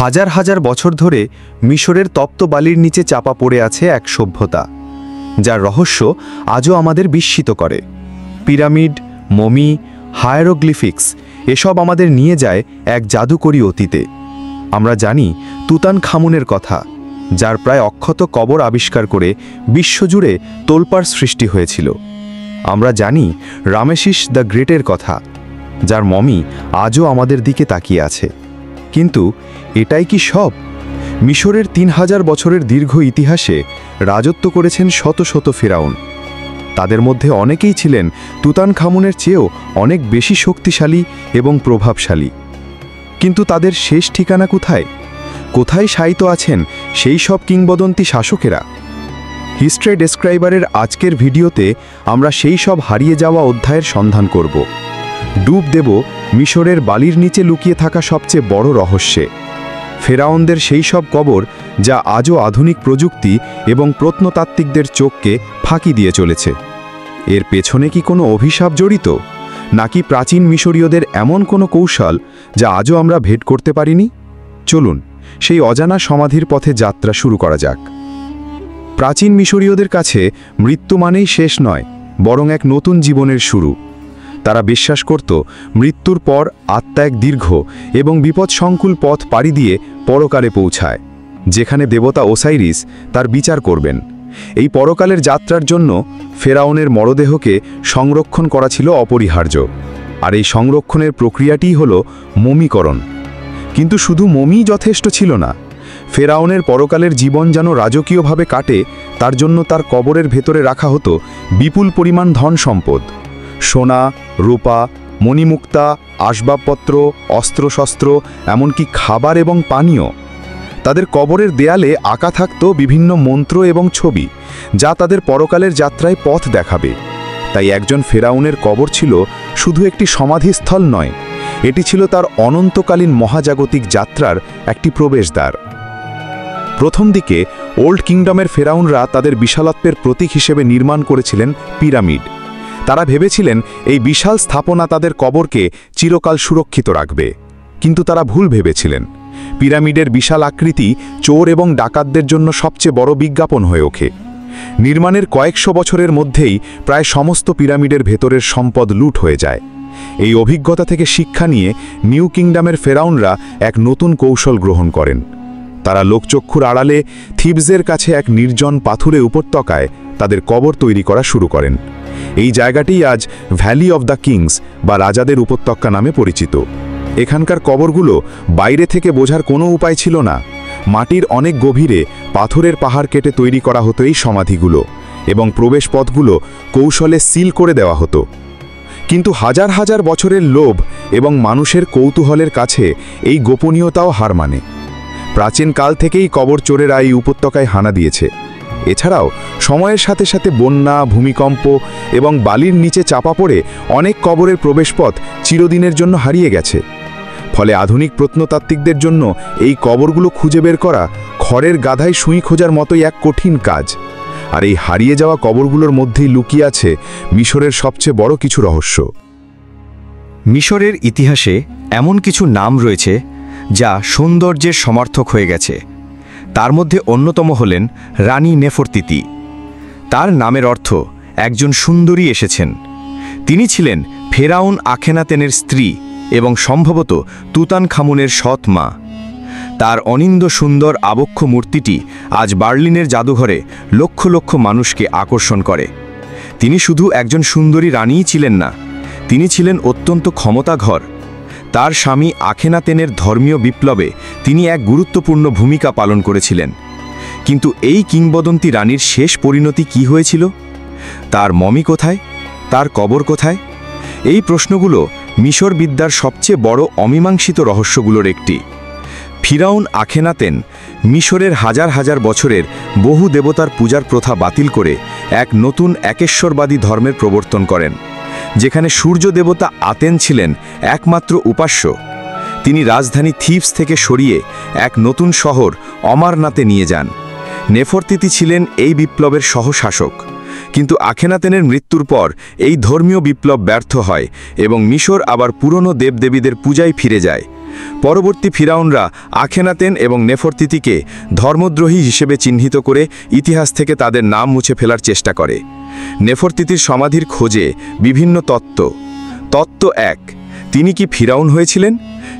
হাজার হাজার বছর ধরে মিশরের তপ্ত বালির নিচে চাপা পড়ে আছে এক সভ্যতা, যার রহস্য আজও আমাদের বিস্মিত করে। পিরামিড, মমি, হায়ারোগ্লিফিক্স এসব আমাদের নিয়ে যায় এক জাদুকরী অতীতে। আমরা জানি তুতানখামুনের কথা, যার প্রায় অক্ষত কবর আবিষ্কার করে বিশ্বজুড়ে তোলপাড় সৃষ্টি হয়েছিল। আমরা জানি রামেসিস দ্য গ্রেটের কথা, যার মমি আজও আমাদের দিকে তাকিয়ে আছে। কিন্তু এটাই কি সব? মিশরের ৩০০০ বছরের দীর্ঘ ইতিহাসে রাজত্ব করেছেন শত শত ফেরাউন। তাদের মধ্যে অনেকেই ছিলেন তুতানখামুনের চেয়েও অনেক বেশি শক্তিশালী এবং প্রভাবশালী। কিন্তু তাদের শেষ ঠিকানা কোথায়? কোথায় শায়িত আছেন সেই সব কিংবদন্তি শাসকেরা? হিস্ট্রি ডেসক্রাইবারের আজকের ভিডিওতে আমরা সেই সব হারিয়ে যাওয়া অধ্যায়ের সন্ধান করব। ডুব দেব মিশরের বালির নিচে লুকিয়ে থাকা সবচেয়ে বড় রহস্যে, ফেরাউনদের সেই সব কবর যা আজও আধুনিক প্রযুক্তি এবং প্রত্নতাত্ত্বিকদের চোখকে ফাঁকি দিয়ে চলেছে। এর পেছনে কি কোনো অভিশাপ জড়িত, নাকি প্রাচীন মিশরীয়দের এমন কোনো কৌশল যা আজও আমরা ভেদ করতে পারিনি? চলুন সেই অজানা সমাধির পথে যাত্রা শুরু করা যাক। প্রাচীন মিশরীয়দের কাছে মৃত্যু মানেই শেষ নয়, বরং এক নতুন জীবনের শুরু। তারা বিশ্বাস করত মৃত্যুর পর আত্মা এক দীর্ঘ এবং বিপদসংকুল পথ পাড়ি দিয়ে পরকালে পৌঁছায়, যেখানে দেবতা ওসাইরিস তার বিচার করবেন। এই পরকালের যাত্রার জন্য ফেরাউনের মরদেহকে সংরক্ষণ করা ছিল অপরিহার্য, আর এই সংরক্ষণের প্রক্রিয়াটিই হল মমিকরণ। কিন্তু শুধু মমি যথেষ্ট ছিল না। ফেরাউনের পরকালের জীবন যেন রাজকীয়ভাবে কাটে, তার জন্য তার কবরের ভেতরে রাখা হতো বিপুল পরিমাণ ধন সম্পদ, সোনা, রূপা, মণিমুক্তা, আসবাবপত্র, অস্ত্রশস্ত্র, এমনকি খাবার এবং পানীয়। তাদের কবরের দেয়ালে আঁকা থাকত বিভিন্ন মন্ত্র এবং ছবি, যা তাদের পরকালের যাত্রায় পথ দেখাবে। তাই একজন ফেরাউনের কবর ছিল শুধু একটি সমাধিস্থল নয়, এটি ছিল তার অনন্তকালীন মহাজাগতিক যাত্রার একটি প্রবেশদ্বার। প্রথম দিকে ওল্ড কিংডমের ফেরাউনরা তাদের বিশালত্বের প্রতীক হিসেবে নির্মাণ করেছিলেন পিরামিড। তারা ভেবেছিলেন এই বিশাল স্থাপনা তাদের কবরকে চিরকাল সুরক্ষিত রাখবে। কিন্তু তারা ভুল ভেবেছিলেন। পিরামিডের বিশাল আকৃতি চোর এবং ডাকাতদের জন্য সবচেয়ে বড় বিজ্ঞাপন হয়ে ওঠে। নির্মাণের কয়েকশো বছরের মধ্যেই প্রায় সমস্ত পিরামিডের ভেতরের সম্পদ লুট হয়ে যায়। এই অভিজ্ঞতা থেকে শিক্ষা নিয়ে নিউ কিংডমের ফেরাউনরা এক নতুন কৌশল গ্রহণ করেন। তারা লোকচক্ষুর আড়ালে থিবসের কাছে এক নির্জন পাথুরে উপত্যকায় তাদের কবর তৈরি করা শুরু করেন। এই জায়গাটি আজ ভ্যালি অব দ্য কিংস বা রাজাদের উপত্যকা নামে পরিচিত। এখানকার কবরগুলো বাইরে থেকে বোঝার কোনো উপায় ছিল না। মাটির অনেক গভীরে পাথরের পাহাড় কেটে তৈরি করা হতো এই সমাধিগুলো, এবং প্রবেশপথগুলো কৌশলে সিল করে দেওয়া হতো। কিন্তু হাজার হাজার বছরের লোভ এবং মানুষের কৌতূহলের কাছে এই গোপনীয়তাও হার মানে। প্রাচীন কাল থেকেই কবর চোরেরা এই উপত্যকায় হানা দিয়েছে। এছাড়াও সময়ের সাথে সাথে বন্যা, ভূমিকম্প এবং বালির নিচে চাপা পড়ে অনেক কবরের প্রবেশপথ চিরদিনের জন্য হারিয়ে গেছে। ফলে আধুনিক প্রত্নতাত্ত্বিকদের জন্য এই কবরগুলো খুঁজে বের করা খড়ের গাধায় সুঁই খোঁজার মতোই এক কঠিন কাজ। আর এই হারিয়ে যাওয়া কবরগুলোর মধ্যেই লুকিয়ে আছে মিশরের সবচেয়ে বড় কিছু রহস্য। মিশরের ইতিহাসে এমন কিছু নাম রয়েছে যা সৌন্দর্যের সমার্থক হয়ে গেছে। তার মধ্যে অন্যতম হলেন রানী নেফরতিতি। তার নামের অর্থ একজন সুন্দরী এসেছেন। তিনি ছিলেন ফেরাউন আখেনাতেনের স্ত্রী এবং সম্ভবত তুতানখামুনের সৎ মা। তার অনিন্দ সুন্দর আবক্ষ মূর্তিটি আজ বার্লিনের জাদুঘরে লক্ষ লক্ষ মানুষকে আকর্ষণ করে। তিনি শুধু একজন সুন্দরী রানীই ছিলেন না, তিনি ছিলেন অত্যন্ত ক্ষমতাধর। তার স্বামী আখেনাতেনের ধর্মীয় বিপ্লবে তিনি এক গুরুত্বপূর্ণ ভূমিকা পালন করেছিলেন। কিন্তু এই কিংবদন্তি রানীর শেষ পরিণতি কি হয়েছিল? তার মমি কোথায়? তার কবর কোথায়? এই প্রশ্নগুলো মিশর বিদ্যার সবচেয়ে বড় অমীমাংসিত রহস্যগুলোর একটি। ফিরাউন আখেনাতেন মিশরের হাজার হাজার বছরের বহু দেবতার পূজার প্রথা বাতিল করে এক নতুন একেশ্বরবাদী ধর্মের প্রবর্তন করেন, যেখানে সূর্য দেবতা আতেন ছিলেন একমাত্র উপাস্য। তিনি রাজধানী থিবস থেকে সরিয়ে এক নতুন শহর অমারনাথে নিয়ে যান। নেফরতিতি ছিলেন এই বিপ্লবের সহশাসক। কিন্তু আখেনাতেনের মৃত্যুর পর এই ধর্মীয় বিপ্লব ব্যর্থ হয় এবং মিশর আবার পুরনো দেবদেবীদের পূজায় ফিরে যায়। পরবর্তী ফিরাউনরা আখেনাতেন এবং নেফরতিতিকে ধর্মদ্রোহী হিসেবে চিহ্নিত করে ইতিহাস থেকে তাদের নাম মুছে ফেলার চেষ্টা করে। নেফরতিতির সমাধির খোঁজে বিভিন্ন তত্ত্ব 1, তিনি কি ফিরাউন হয়েছিলেন?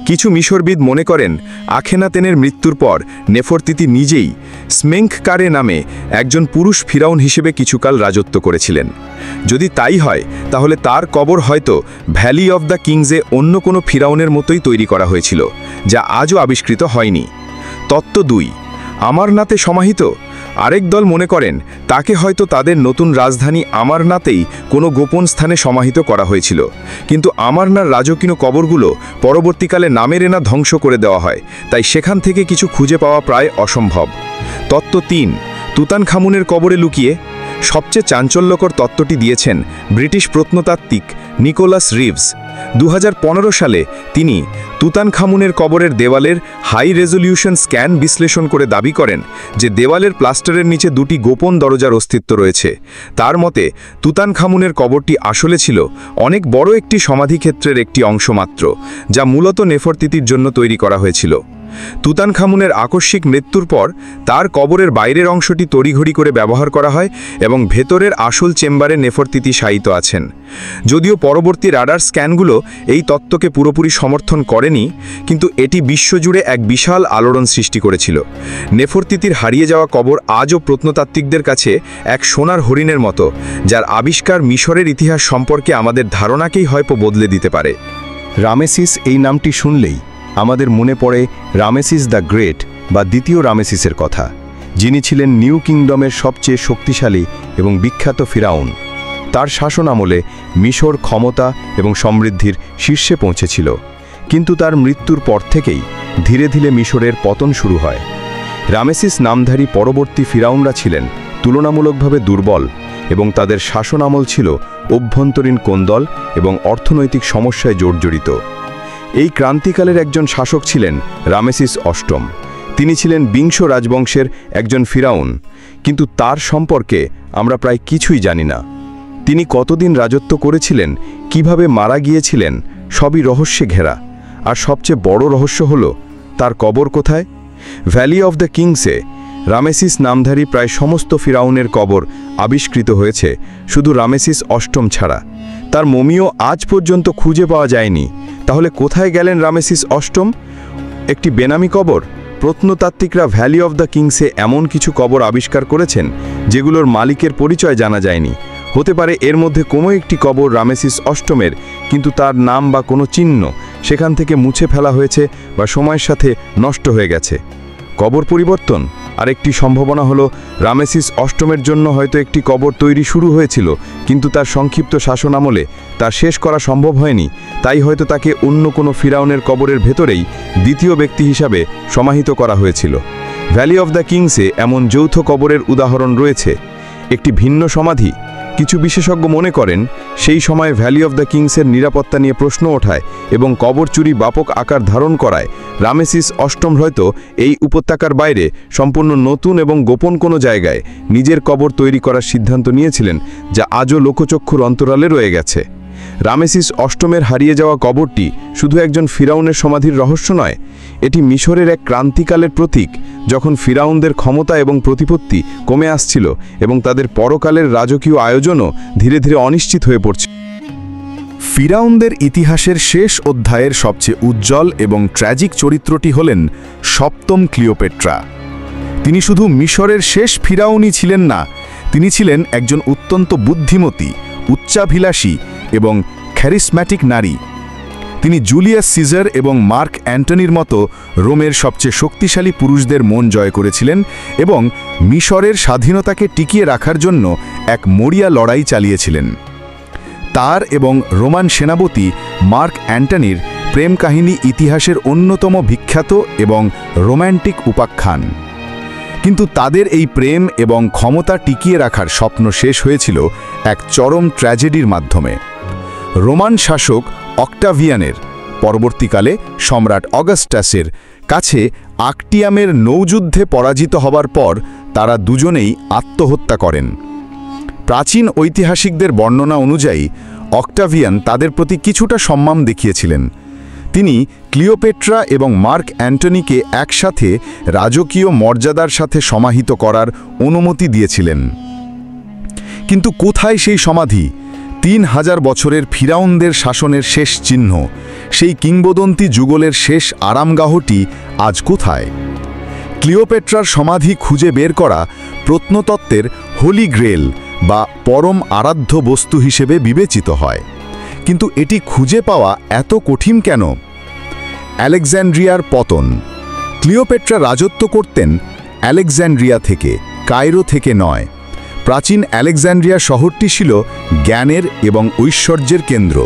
কিছু মিশরবিদ মনে করেন আখেনাতেনের মৃত্যুর পর নেফরতিতি নিজেই স্মেংখকারে নামে একজন পুরুষ ফিরাউন হিসেবে কিছুকাল রাজত্ব করেছিলেন। যদি তাই হয় তাহলে তার কবর হয়তো ভ্যালি অফ দ্য কিংসে অন্য কোনো ফিরাউনের মতোই তৈরি করা হয়েছিল, যা আজও আবিষ্কৃত হয়নি। তত্ত্ব 2, আমারনাথে সমাহিত। আরেক দল মনে করেন তাকে হয়তো তাদের নতুন রাজধানী আমারনাথেই কোনো গোপন স্থানে সমাহিত করা হয়েছিল, কিন্তু আমারনার রাজকীয় কবরগুলো পরবর্তীকালে নামেরেনা ধ্বংস করে দেওয়া হয়, তাই সেখান থেকে কিছু খুঁজে পাওয়া প্রায় অসম্ভব। তত্ত্ব 3, তুতানখামুনের কবরে লুকিয়ে। সবচেয়ে চাঞ্চল্যকর তত্ত্বটি দিয়েছেন ব্রিটিশ প্রত্নতাত্ত্বিক নিকোলাস রিভস। 2015 সালে তিনি তুতানখামুনের কবরের দেওয়ালের হাই রেজলিউশন স্ক্যান বিশ্লেষণ করে দাবি করেন যে দেওয়ালের প্লাস্টারের নিচে 2টি গোপন দরজার অস্তিত্ব রয়েছে। তার মতে তুতানখামুনের কবরটি আসলে ছিল অনেক বড় একটি সমাধিক্ষেত্রের একটি অংশ মাত্র, যা মূলত নেফরতিতির জন্য তৈরি করা হয়েছিল। তুতানখামুনের আকস্মিক মৃত্যুর পর তার কবরের বাইরের অংশটি তড়িঘড়ি করে ব্যবহার করা হয় এবং ভেতরের আসল চেম্বারে নেফরতিতি শায়িত আছেন। যদিও পরবর্তী রাডার স্ক্যানগুলো এই তত্ত্বকে পুরোপুরি সমর্থন করেনি, কিন্তু এটি বিশ্বজুড়ে এক বিশাল আলোড়ন সৃষ্টি করেছিল। নেফরতিতির হারিয়ে যাওয়া কবর আজও প্রত্নতাত্ত্বিকদের কাছে এক সোনার হরিণের মতো, যার আবিষ্কার মিশরের ইতিহাস সম্পর্কে আমাদের ধারণাকেই হয়তো বদলে দিতে পারে। রামেসিস এই নামটি শুনলেই আমাদের মনে পড়ে রামেসিস দ্য গ্রেট বা দ্বিতীয় রামেসিসের কথা, যিনি ছিলেন নিউ কিংডমের সবচেয়ে শক্তিশালী এবং বিখ্যাত ফিরাউন। তার শাসন আমলে মিশর ক্ষমতা এবং সমৃদ্ধির শীর্ষে পৌঁছেছিল, কিন্তু তার মৃত্যুর পর থেকেই ধীরে ধীরে মিশরের পতন শুরু হয়। রামেসিস নামধারী পরবর্তী ফিরাউনরা ছিলেন তুলনামূলকভাবে দুর্বল এবং তাদের শাসন আমল ছিল অভ্যন্তরীণ কোন্দল এবং অর্থনৈতিক সমস্যায় জর্জরিত। এই ক্রান্তিকালের একজন শাসক ছিলেন রামেসিস অষ্টম। তিনি ছিলেন বিংশ রাজবংশের একজন ফিরাউন, কিন্তু তার সম্পর্কে আমরা প্রায় কিছুই জানি না। তিনি কতদিন রাজত্ব করেছিলেন, কিভাবে মারা গিয়েছিলেন, সবই রহস্যে ঘেরা। আর সবচেয়ে বড় রহস্য হল তার কবর কোথায়। ভ্যালি অফ দ্য কিংসে রামেসিস নামধারী প্রায় সমস্ত ফিরাউনের কবর আবিষ্কৃত হয়েছে, শুধু রামেসিস অষ্টম ছাড়া। তার মমিও আজ পর্যন্ত খুঁজে পাওয়া যায়নি। তাহলে কোথায় গেলেন রামেসিস অষ্টম? একটি বেনামি কবর? প্রত্নতাত্ত্বিকরা ভ্যালি অফ দ্য কিংসে এমন কিছু কবর আবিষ্কার করেছেন যেগুলোর মালিকের পরিচয় জানা যায়নি। হতে পারে এর মধ্যে কোনো একটি কবর রামেসিস অষ্টমের, কিন্তু তার নাম বা কোনো চিহ্ন সেখান থেকে মুছে ফেলা হয়েছে বা সময়ের সাথে নষ্ট হয়ে গেছে। কবর পরিবর্তন আরেকটি সম্ভাবনা হলো রামেসিস অষ্টমের জন্য হয়তো একটি কবর তৈরি শুরু হয়েছিল, কিন্তু তার সংক্ষিপ্ত শাসন আমলে তা শেষ করা সম্ভব হয়নি। তাই হয়তো তাকে অন্য কোনো ফিরাউনের কবরের ভেতরেই দ্বিতীয় ব্যক্তি হিসাবে সমাহিত করা হয়েছিল। ভ্যালি অফ দ্য কিংসে এমন যৌথ কবরের উদাহরণ রয়েছে। একটি ভিন্ন সমাধি। কিছু বিশেষজ্ঞ মনে করেন সেই সময় ভ্যালি অফ দ্য কিংসের নিরাপত্তা নিয়ে প্রশ্ন ওঠায় এবং কবর চুরি ব্যাপক আকার ধারণ করায় রামেসিস অষ্টম হয়তো এই উপত্যকার বাইরে সম্পূর্ণ নতুন এবং গোপন কোনো জায়গায় নিজের কবর তৈরি করার সিদ্ধান্ত নিয়েছিলেন, যা আজও লোকচক্ষুর অন্তরালে রয়ে গেছে। রামেসিস অষ্টমের হারিয়ে যাওয়া কবরটি শুধু একজন ফিরাউনের সমাধির রহস্য নয়, এটি মিশরের এক ক্রান্তিকালের প্রতীক, যখন ফিরাউনদের ক্ষমতা এবং প্রতিপত্তি কমে আসছিল এবং তাদের পরকালের রাজকীয় আয়োজনও ধীরে ধীরে অনিশ্চিত হয়ে পড়ছে। ফিরাউনদের ইতিহাসের শেষ অধ্যায়ের সবচেয়ে উজ্জ্বল এবং ট্র্যাজিক চরিত্রটি হলেন সপ্তম ক্লিওপেট্রা। তিনি শুধু মিশরের শেষ ফিরাউনই ছিলেন না, তিনি ছিলেন একজন অত্যন্ত বুদ্ধিমতী, উচ্চাভিলাষী এবং খ্যারিসম্যাটিক নারী। তিনি জুলিয়াস সিজার এবং মার্ক অ্যান্টনির মতো রোমের সবচেয়ে শক্তিশালী পুরুষদের মন জয় করেছিলেন এবং মিশরের স্বাধীনতাকে টিকিয়ে রাখার জন্য এক মরিয়া লড়াই চালিয়েছিলেন। তার এবং রোমান সেনাপতি মার্ক অ্যান্টনির প্রেম কাহিনী ইতিহাসের অন্যতম বিখ্যাত এবং রোম্যান্টিক উপাখ্যান। কিন্তু তাদের এই প্রেম এবং ক্ষমতা টিকিয়ে রাখার স্বপ্ন শেষ হয়েছিল এক চরম ট্র্যাজেডির মাধ্যমে। রোমান শাসক অক্টাভিয়ানের পরবর্তীকালে সম্রাট অগাস্টাসের কাছে আক্টিয়ামের নৌযুদ্ধে পরাজিত হবার পর তারা দুজনেই আত্মহত্যা করেন। প্রাচীন ঐতিহাসিকদের বর্ণনা অনুযায়ী অক্টাভিয়ান তাদের প্রতি কিছুটা সম্মান দেখিয়েছিলেন। তিনি ক্লিওপেট্রা এবং মার্ক অ্যান্টনিকে একসাথে রাজকীয় মর্যাদার সাথে সমাহিত করার অনুমতি দিয়েছিলেন। কিন্তু কোথায় সেই সমাধি? 3000 বছরের ফিরাউনদের শাসনের শেষ চিহ্ন, সেই কিংবদন্তি যুগলের শেষ আরামগাহটি আজ কোথায়? ক্লিওপেট্রার সমাধি খুঁজে বের করা প্রত্নতত্ত্বের হোলি গ্রেল বা পরম আরাধ্য বস্তু হিসেবে বিবেচিত হয়। কিন্তু এটি খুঁজে পাওয়া এত কঠিন কেন? আলেকজান্ড্রিয়ার পতন। ক্লিওপেট্রা রাজত্ব করতেন আলেকজান্ড্রিয়া থেকে, কায়রো থেকে নয়। প্রাচীন আলেকজান্ড্রিয়া শহরটি ছিল জ্ঞানের এবং ঐশ্বর্যের কেন্দ্র,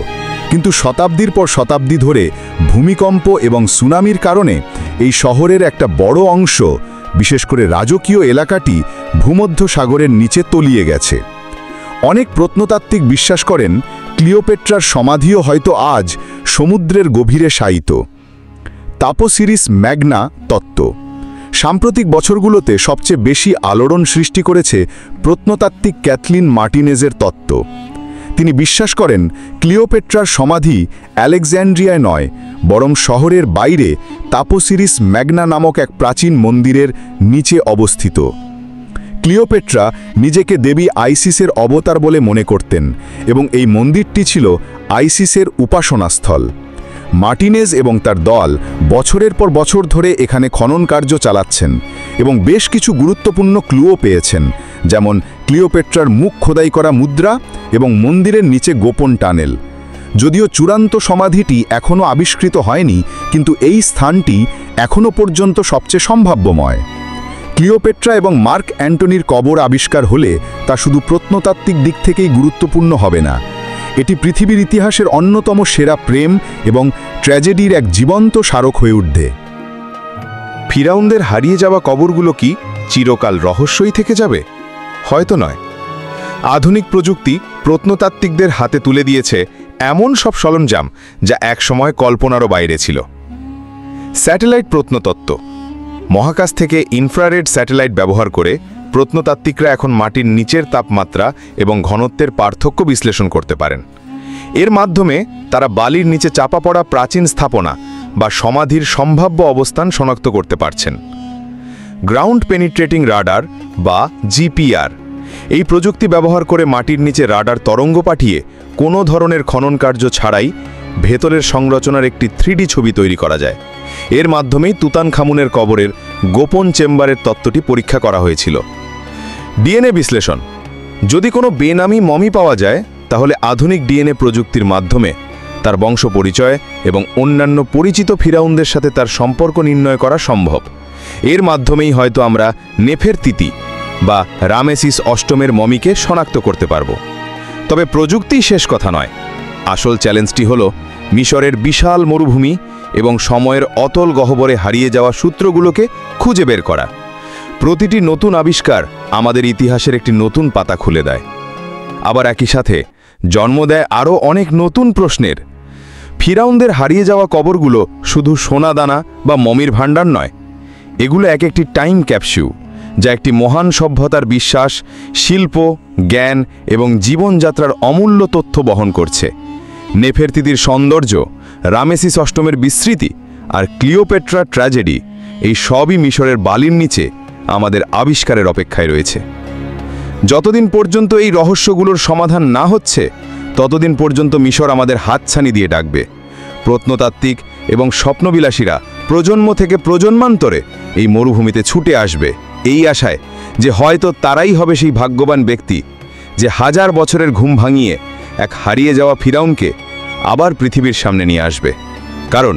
কিন্তু শতাব্দীর পর শতাব্দী ধরে ভূমিকম্প এবং সুনামির কারণে এই শহরের একটা বড় অংশ, বিশেষ করে রাজকীয় এলাকাটি, ভূমধ্য সাগরের নিচে তলিয়ে গেছে। অনেক প্রত্নতাত্ত্বিক বিশ্বাস করেন ক্লিওপেট্রার সমাধিও হয়তো আজ সমুদ্রের গভীরে শায়িত। তাপোসিরিস ম্যাগনা তত্ত্ব। সাম্প্রতিক বছরগুলোতে সবচেয়ে বেশি আলোড়ন সৃষ্টি করেছে প্রত্নতাত্ত্বিক ক্যাথলিন মার্টিনেজের তত্ত্ব। তিনি বিশ্বাস করেন ক্লিওপেট্রার সমাধি আলেকজান্ড্রিয়ায় নয়, বরং শহরের বাইরে তাপোসিরিস ম্যাগনা নামক এক প্রাচীন মন্দিরের নিচে অবস্থিত। ক্লিওপেট্রা নিজেকে দেবী আইসিসের অবতার বলে মনে করতেন এবং এই মন্দিরটি ছিল আইসিসের উপাসনাস্থল। মার্টিনেজ এবং তার দল বছরের পর বছর ধরে এখানে খনন কার্য চালাচ্ছেন এবং বেশ কিছু গুরুত্বপূর্ণ ক্লুও পেয়েছেন, যেমন ক্লিওপেট্রার মুখ খোদাই করা মুদ্রা এবং মন্দিরের নিচে গোপন টানেল। যদিও চূড়ান্ত সমাধিটি এখনও আবিষ্কৃত হয়নি, কিন্তু এই স্থানটি এখনও পর্যন্ত সবচেয়ে সম্ভাব্যময়। ক্লিওপেট্রা এবং মার্ক অ্যান্টনির কবর আবিষ্কার হলে তা শুধু প্রত্নতাত্ত্বিক দিক থেকেই গুরুত্বপূর্ণ হবে না, এটি পৃথিবীর ইতিহাসের অন্যতম সেরা প্রেম এবং ট্র্যাজেডির এক জীবন্ত স্মারক হয়ে উঠবে। ফিরাউনদের হারিয়ে যাওয়া কবরগুলো কি চিরকাল রহস্যই থেকে যাবে? হয়তো নয়। আধুনিক প্রযুক্তি প্রত্নতাত্ত্বিকদের হাতে তুলে দিয়েছে এমন সব সরঞ্জাম যা একসময় কল্পনারও বাইরে ছিল। স্যাটেলাইট প্রত্নতত্ত্ব। মহাকাশ থেকে ইনফ্রারেড স্যাটেলাইট ব্যবহার করে প্রত্নতাত্ত্বিকরা এখন মাটির নিচের তাপমাত্রা এবং ঘনত্বের পার্থক্য বিশ্লেষণ করতে পারেন। এর মাধ্যমে তারা বালির নিচে চাপা পড়া প্রাচীন স্থাপনা বা সমাধির সম্ভাব্য অবস্থান শনাক্ত করতে পারছেন। গ্রাউন্ড পেনিট্রেটিং রাডার বা জিপিআর। এই প্রযুক্তি ব্যবহার করে মাটির নিচে রাডার তরঙ্গ পাঠিয়ে কোনো ধরনের খনন কার্য ছাড়াই ভেতরের সংরচনার একটি 3D ছবি তৈরি করা যায়। এর মাধ্যমেই তুতানখামুনের কবরের গোপন চেম্বারের তত্ত্বটি পরীক্ষা করা হয়েছিল। ডিএনএ বিশ্লেষণ। যদি কোনো বেনামি মমি পাওয়া যায়, তাহলে আধুনিক ডিএনএ প্রযুক্তির মাধ্যমে তার বংশ পরিচয় এবং অন্যান্য পরিচিত ফিরাউনদের সাথে তার সম্পর্ক নির্ণয় করা সম্ভব। এর মাধ্যমেই হয়তো আমরা নেফেরতিতি বা রামেসিস অষ্টমের মমিকে শনাক্ত করতে পারব। তবে প্রযুক্তি শেষ কথা নয়। আসল চ্যালেঞ্জটি হল মিশরের বিশাল মরুভূমি এবং সময়ের অতল গহ্বরে হারিয়ে যাওয়া সূত্রগুলোকে খুঁজে বের করা। প্রতিটি নতুন আবিষ্কার আমাদের ইতিহাসের একটি নতুন পাতা খুলে দেয়, আবার একই সাথে জন্ম দেয় আরও অনেক নতুন প্রশ্নের। ফিরাউনদের হারিয়ে যাওয়া কবরগুলো শুধু সোনাদানা বা মমির ভাণ্ডার নয়, এগুলো এক একটি টাইম ক্যাপসুল, যা একটি মহান সভ্যতার বিশ্বাস, শিল্প, জ্ঞান এবং জীবনযাত্রার অমূল্য তথ্য বহন করছে। নেফেরতিতির সৌন্দর্য, রামেসিস অষ্টমের বিস্মৃতি আর ক্লিওপেট্রার ট্র্যাজেডি, এই সবই মিশরের বালির নিচে আমাদের আবিষ্কারের অপেক্ষায় রয়েছে। যতদিন পর্যন্ত এই রহস্যগুলোর সমাধান না হচ্ছে, ততদিন পর্যন্ত মিশর আমাদের হাতছানি দিয়ে ডাকবে। প্রত্নতাত্ত্বিক এবং স্বপ্নবিলাসীরা প্রজন্ম থেকে প্রজন্মান্তরে এই মরুভূমিতে ছুটে আসবে, এই আশায় যে হয়তো তারাই হবে সেই ভাগ্যবান ব্যক্তি যে 1000 বছরের ঘুম ভাঙিয়ে এক হারিয়ে যাওয়া ফিরাউনকে আবার পৃথিবীর সামনে নিয়ে আসবে। কারণ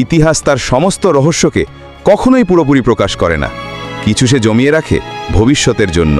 ইতিহাস তার সমস্ত রহস্যকে কখনোই পুরোপুরি প্রকাশ করে না, কিছু সে জমিয়ে রাখে ভবিষ্যতের জন্য।